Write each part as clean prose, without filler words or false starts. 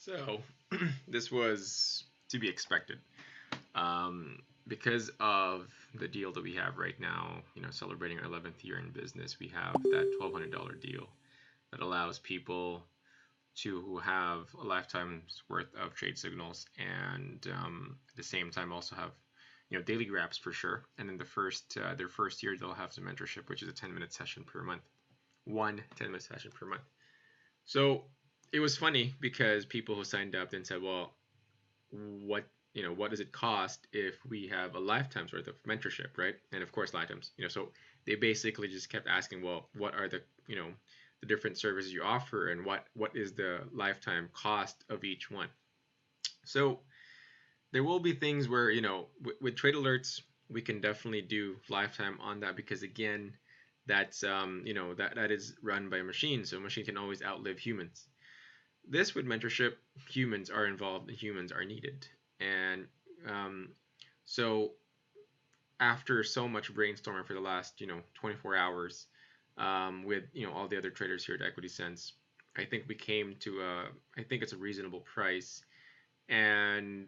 So this was to be expected. Because of the deal that we have right now, celebrating our 11th year in business, we have that $1,200 deal that allows people to have a lifetime's worth of trade signals and at the same time also have daily wraps for sure. And then their first year they'll have some mentorship, which is a 10-minute session per month, one 10-minute session per month. So it was funny because people who signed up then said, well, what does it cost if we have a lifetime's worth of mentorship, right? And of course lifetimes, so they basically just kept asking, well, what are the different services you offer, and what is the lifetime cost of each one? So there will be things where with trade alerts we can definitely do lifetime on that, because again, that's that is run by a machine, so a machine can always outlive humans. This with mentorship, humans are involved and humans are needed. And um, so after so much brainstorming for the last 24 hours, with all the other traders here at Equity Sense, I think we came to I think it's a reasonable price. And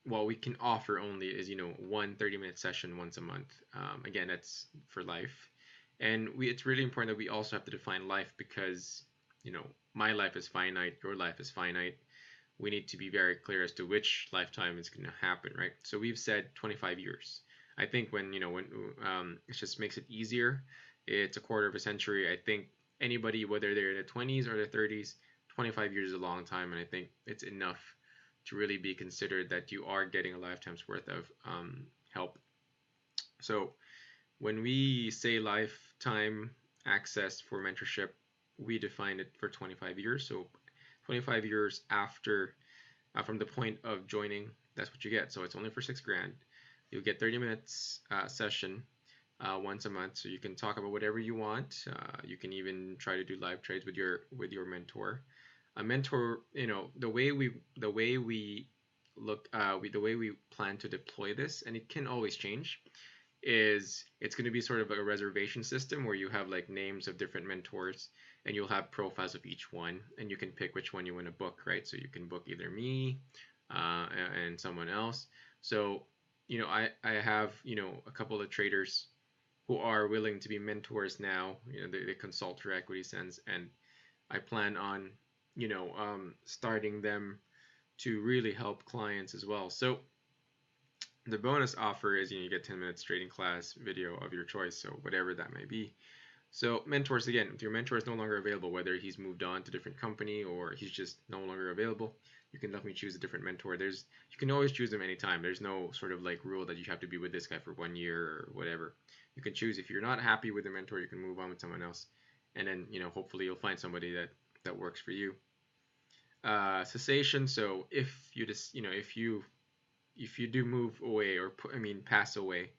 what we can offer only is one 30-minute session once a month. Again, that's for life. And it's really important that we also have to define life, because my life is finite, your life is finite. We need to be very clear as to which lifetime is going to happen, right? So we've said 25 years. I think when it just makes it easier. It's a quarter of a century. I think anybody, whether they're in their 20s or their 30s, 25 years is a long time, and I think it's enough to really be considered that you are getting a lifetime's worth of help. So when we say lifetime access for mentorship, we define it for 25 years. So 25 years after from the point of joining, that's what you get. So it's only for $6,000. You'll get 30 minutes session once a month, so you can talk about whatever you want. You can even try to do live trades with your mentor. A mentor, the way we look, the way we plan to deploy this, and it can always change, is it's going to be sort of a reservation system where you have like names of different mentors, and you'll have profiles of each one, and you can pick which one you want to book, right? So you can book either me and someone else. So I have a couple of traders who are willing to be mentors now. They consult for Equity Sense, and I plan on starting them to really help clients as well. So the bonus offer is you get 10 minutes trading class video of your choice, so whatever that may be. So mentors, again, if your mentor is no longer available, whether he's moved on to a different company or he's just no longer available, you can definitely choose a different mentor. You can always choose them anytime. There's no sort of like rule that you have to be with this guy for 1 year or whatever. You can choose. If you're not happy with the mentor, you can move on with someone else, and then hopefully you'll find somebody that works for you. Cessation. So if you just if you do move away, or pass away,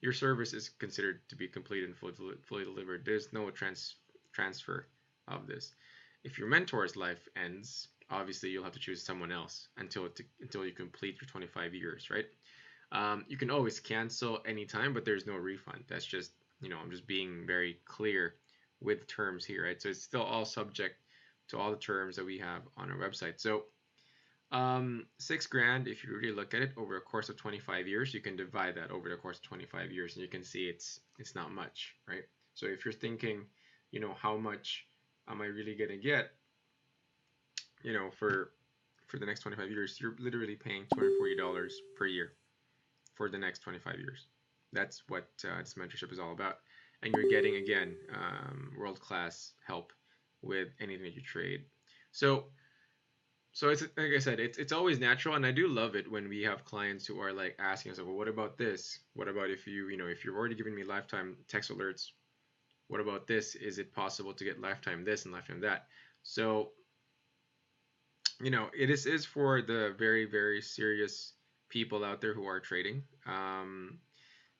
your service is considered to be complete and fully delivered. There's no transfer of this. If your mentor's life ends, obviously you'll have to choose someone else until you complete your 25 years, right? You can always cancel anytime, but there's no refund. That's just, I'm just being very clear with terms here, right? So it's still all subject to all the terms that we have on our website. So $6,000, if you really look at it over a course of 25 years, you can divide that over the course of 25 years, and you can see it's not much, right? So if you're thinking, how much am I really gonna get, for the next 25 years, you're literally paying $240 per year for the next 25 years. That's what this mentorship is all about, and you're getting, again, world-class help with anything that you trade. So it's like I said, it's always natural, and I do love it when we have clients who are like asking us, well, what about this? What about if if you're already giving me lifetime text alerts? What about this? Is it possible to get lifetime this and lifetime that? So it is for the very, very serious people out there who are trading.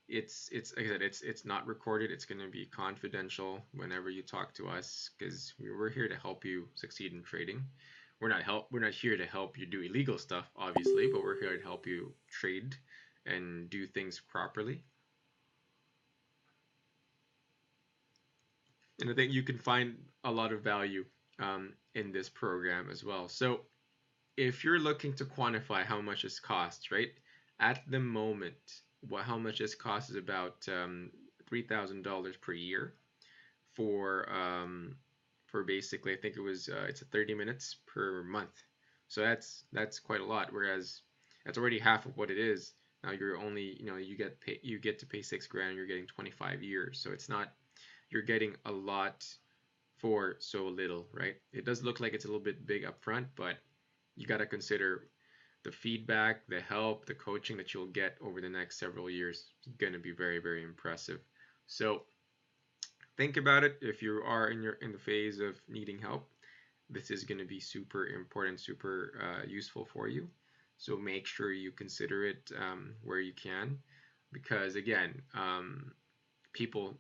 It's like I said, it's not recorded. It's going to be confidential whenever you talk to us, because we're here to help you succeed in trading. We're not here to help you do illegal stuff, obviously, but we're here to help you trade and do things properly. And I think you can find a lot of value in this program as well. So if you're looking to quantify how much this costs, right? At the moment, how much this costs is about $3,000 per year for basically, I think it's a 30 minutes per month. So that's quite a lot. Whereas that's already half of what it is. Now you're only, you get to pay 6 grand. You're getting 25 years. So it's not, you're getting a lot for so little, right? It does look like it's a little bit big up front, but you got to consider the feedback, the help, the coaching that you'll get over the next several years is going to be very, very impressive. So think about it. If you are in the phase of needing help, this is going to be super important, super useful for you. So make sure you consider it where you can, because again, people,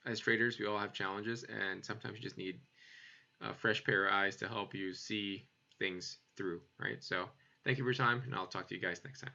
as traders, we all have challenges, and sometimes you just need a fresh pair of eyes to help you see things through, right? So thank you for your time, and I'll talk to you guys next time.